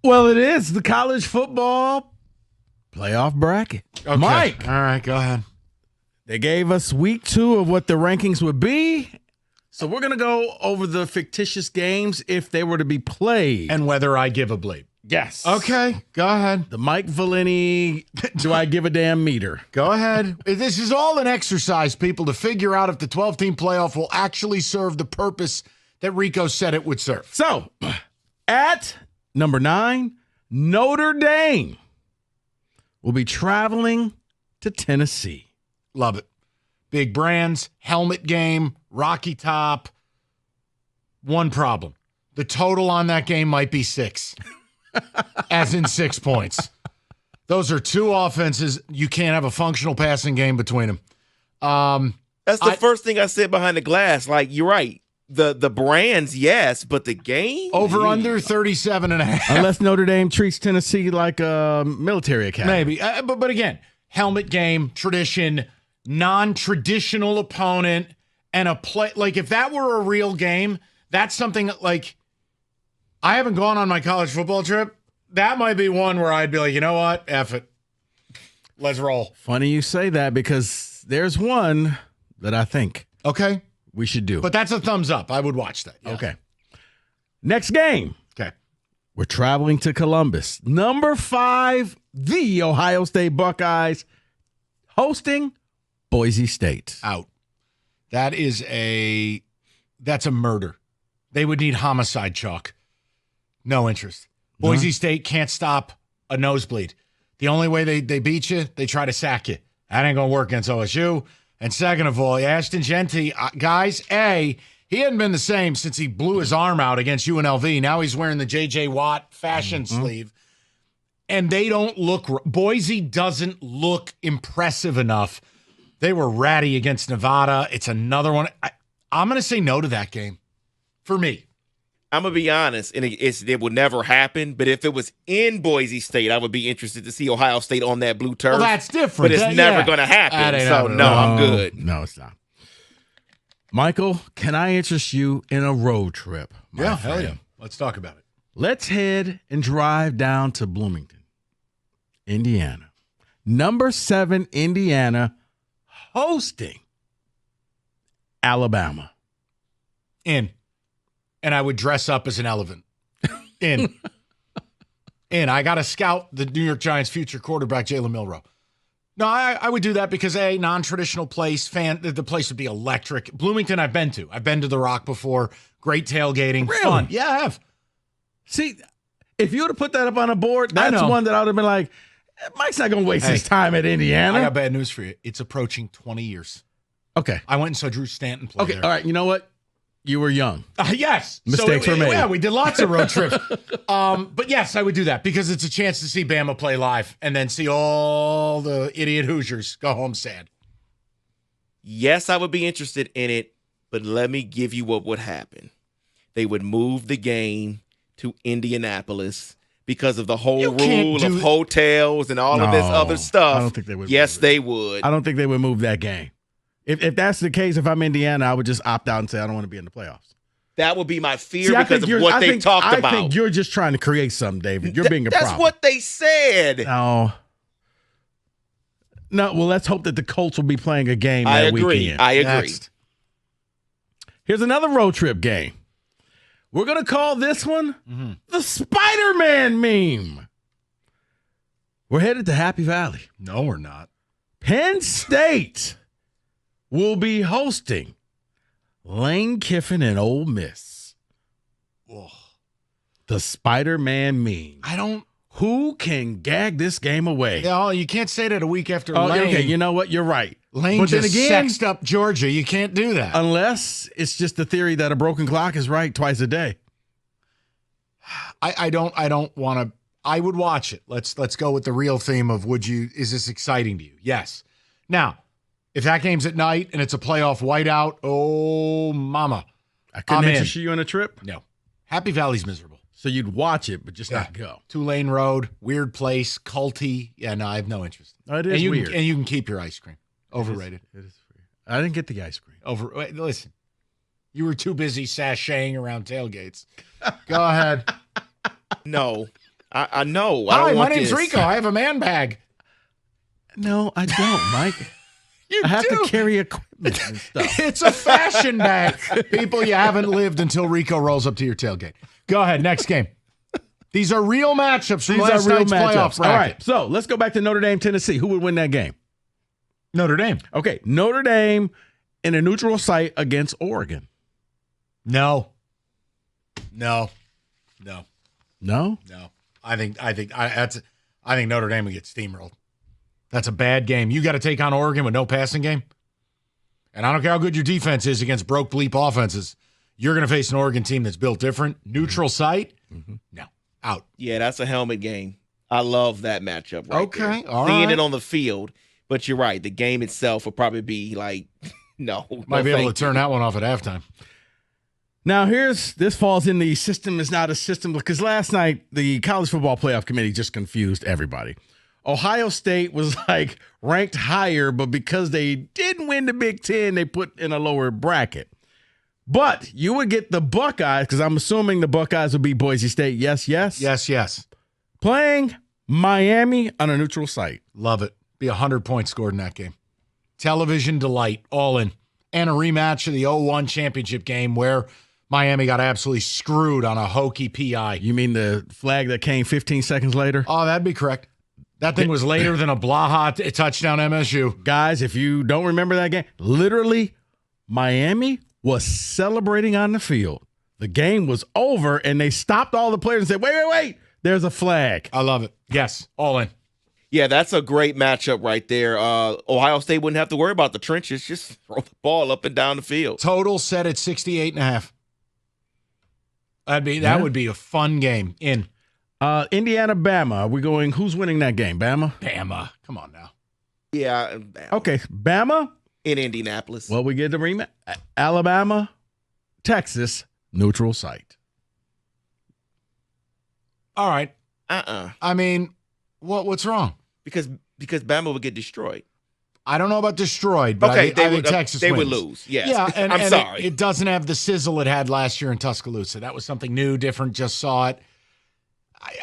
Well, it is the college football playoff bracket. Okay. Mike. All right, go ahead. They gave us week 2 of what the rankings would be. So we're going to go over the fictitious games if they were to be played. And whether I give a bleep. Yes. Okay, go ahead. The Mike Valenti, do I give a damn meter? Go ahead. This is all an exercise, people, to figure out if the 12-team playoff will actually serve the purpose that Rico said it would serve. So, at number 9, Notre Dame will be traveling to Tennessee. Love it. Big brands, helmet game, Rocky Top. One problem. The total on that game might be 6. As in 6 points. Those are two offenses. You can't have a functional passing game between them. That's the first thing I said behind the glass. Like, you're right. The brands, yes, but the game? Over under 37.5. Unless Notre Dame treats Tennessee like a military academy. Maybe. But again, helmet game, tradition, non-traditional opponent, and a play. Like, if that were a real game, that's something like, I haven't gone on my college football trip. That might be one where I'd be like, you know what? F it. Let's roll. Funny you say that because there's one that I think we should do. But that's a thumbs up. I would watch that. Yeah. Okay. Next game. Okay. We're traveling to Columbus. Number 5, the Ohio State Buckeyes hosting Boise State. Out. That's a murder. They would need homicide chalk. No interest. Boise State can't stop a nosebleed. The only way they beat you, they try to sack you. That ain't going to work against OSU. And second of all, Ashton Genty, guys, he hadn't been the same since he blew his arm out against UNLV. Now he's wearing the J.J. Watt fashion sleeve. And they don't look – Boise doesn't look impressive enough. They were ratty against Nevada. It's another one. I'm going to say no to that game for me. I'm going to be honest, and it would never happen, but if it was in Boise State, I would be interested to see Ohio State on that blue turf. Well, that's different. But it's never going to happen, so no, I'm good. No, it's not. Michael, can I interest you in a road trip? Yeah, hell yeah. Let's talk about it. Let's head and drive down to Bloomington, Indiana. Number 7, Indiana, hosting Alabama. In. And I would dress up as an elephant. In. I got to scout the New York Giants' future quarterback, Jalen Milroe. No, I would do that because, non-traditional place, the place would be electric. Bloomington, I've been to. I've been to The Rock before. Great tailgating. Really? Fun. Yeah, I have. See, if you would have put that up on a board, that's one that I would have been like, Mike's not going to waste his time at Indiana. I got bad news for you. It's approaching 20 years. Okay. I went and saw Drew Stanton play there. All right. You know what? You were young. Yes. Mistakes were made. Yeah, we did lots of road trips. But yes, I would do that because it's a chance to see Bama play live and then see all the idiot Hoosiers go home sad. Yes, I would be interested in it, but let me give you what would happen. They would move the game to Indianapolis because of the whole rule of hotels and all of this other stuff. I don't think they would. Yes, they would. I don't think they would move that game. If that's the case, if I'm Indiana, I would just opt out and say I don't want to be in the playoffs. That would be my fear because of what they've talked about. I think you're just trying to create something, David. You're being a problem. That's what they said. No. Well, let's hope that the Colts will be playing a game that weekend. I agree. Next. Here's another road trip game. We're going to call this one the Spider-Man meme. We're headed to Happy Valley. No, we're not. Penn State will be hosting Lane Kiffin and Ole Miss. Ugh. The Spider-Man meme. Who can gag this game away? Yeah, you can't say that a week after Lane. Okay, you know what? You're right. Lane but just then again, sexed up Georgia. You can't do that. Unless it's just the theory that a broken clock is right twice a day. I don't want to. I would watch it. Let's go with the real theme of is this exciting to you? Yes. Now, if that game's at night and it's a playoff whiteout, oh, mama. I couldn't interest you in a trip? No. Happy Valley's miserable. So you'd watch it, but just not go. Two-lane road, weird place, culty. Yeah, no, I have no interest. Oh, it is weird. And you can keep your ice cream. Overrated. It is weird. I didn't get the ice cream. Listen, you were too busy sashaying around tailgates. Go ahead. No. I know. Hi, my want name's this. Rico. I have a man bag. No, I don't, Mike. You I have do. to carry equipment and stuff. It's a fashion bag. People, you haven't lived until Rico rolls up to your tailgate. Go ahead, next game. These are real matchups from last night's playoff bracket. All right, so let's go back to Notre Dame, Tennessee. Who would win that game? Notre Dame. Okay, Notre Dame in a neutral site against Oregon. No. No? I think Notre Dame will get steamrolled. That's a bad game. You got to take on Oregon with no passing game. And I don't care how good your defense is against broke bleep offenses. You're going to face an Oregon team that's built different. Neutral site? No. Out. Yeah, that's a helmet game. I love that matchup right there. Okay, all Seeing right. it on the field, but you're right. The game itself will probably be like, no. Might be able to turn that one off at halftime. Now, this falls in the system is not a system because last night the College Football Playoff Committee just confused everybody. Ohio State was like ranked higher, but because they didn't win the Big Ten, they put in a lower bracket. But you would get the Buckeyes, because I'm assuming the Buckeyes would be Boise State. Yes. Yes. Playing Miami on a neutral site. Love it. Be 100 points scored in that game. Television delight, all in. And a rematch of the 0-1 championship game where Miami got absolutely screwed on a hokey PI. You mean the flag that came 15 seconds later? Oh, that'd be correct. That thing was later than a Blaha touchdown MSU. Guys, if you don't remember that game, literally Miami was celebrating on the field. The game was over, and they stopped all the players and said, wait, there's a flag. I love it. Yes, all in. Yeah, that's a great matchup right there. Ohio State wouldn't have to worry about the trenches. Just throw the ball up and down the field. Total set at 68.5. That would be a fun game. In. Indiana, Bama. Are we going, who's winning that game? Bama? Bama. Come on now. Yeah. Okay, Bama? In Indianapolis. Well, we get the rematch. Alabama, Texas, neutral site. All right. I mean, what's wrong? Because Bama would get destroyed. I don't know about destroyed, but I think Texas they wins. would lose. Yes. Yeah, I'm sorry. It doesn't have the sizzle it had last year in Tuscaloosa. That was something new, different, just saw it.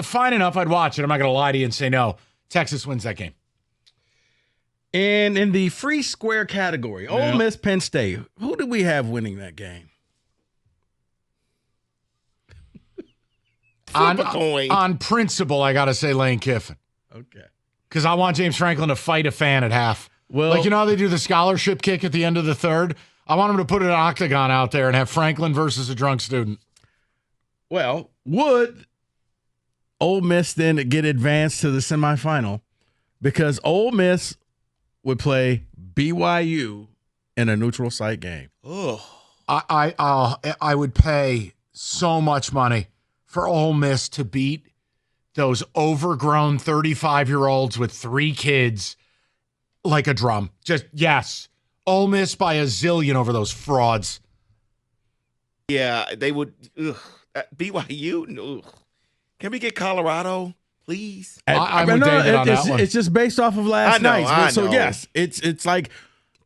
Fine enough, I'd watch it. I'm not going to lie to you and say no. Texas wins that game. And in the free square category, Ole Miss, Penn State, who do we have winning that game? On principle, I got to say Lane Kiffin. Okay. Because I want James Franklin to fight a fan at half. Well, like, you know how they do the scholarship kick at the end of the third? I want him to put an octagon out there and have Franklin versus a drunk student. Well, would Ole Miss then get advanced to the semifinal? Because Ole Miss would play BYU in a neutral site game. Oh, I would pay so much money for Ole Miss to beat those overgrown 35-year-olds with 3 kids like a drum. Just, yes. Ole Miss by a zillion over those frauds. yeah, they would. BYU. Ugh. Can we get Colorado, please? I'm with David on that one. It's just based off of last night. I So know. Yes, it's like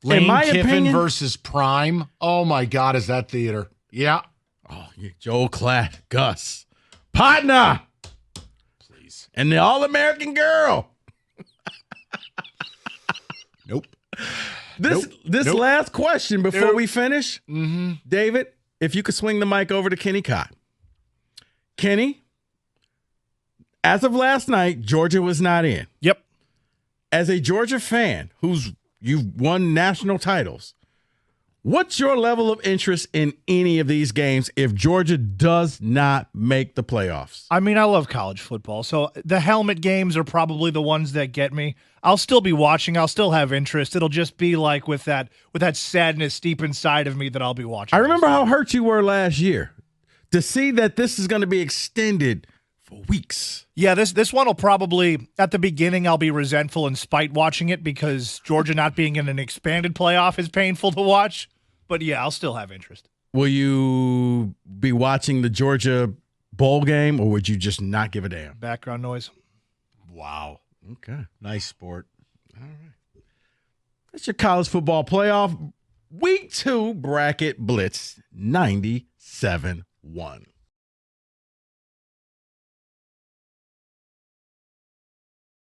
Lane in my Kiffin opinion versus Prime. Oh, my God, is that theater? Yeah. Oh, Joel Klatt, Gus, partner, Please. and the All-American girl. Nope. This Nope. last question before we finish, Mm-hmm. David, if you could swing the mic over to Kenny Cott. Kenny, as of last night, Georgia was not in. Yep. As a Georgia fan you've won national titles, what's your level of interest in any of these games if Georgia does not make the playoffs? I mean, I love college football, so the helmet games are probably the ones that get me. I'll still be watching. I'll still have interest. It'll just be like with that sadness deep inside of me that I'll be watching. I remember how hurt you were last year. To see that this is going to be extended for weeks. Yeah, this one will probably, at the beginning, I'll be resentful and spite watching it because Georgia not being in an expanded playoff is painful to watch. But yeah, I'll still have interest. Will you be watching the Georgia bowl game, or would you just not give a damn? Background noise. Wow. Okay. Nice sport. All right. That's your college football playoff week 2 bracket blitz 97-1.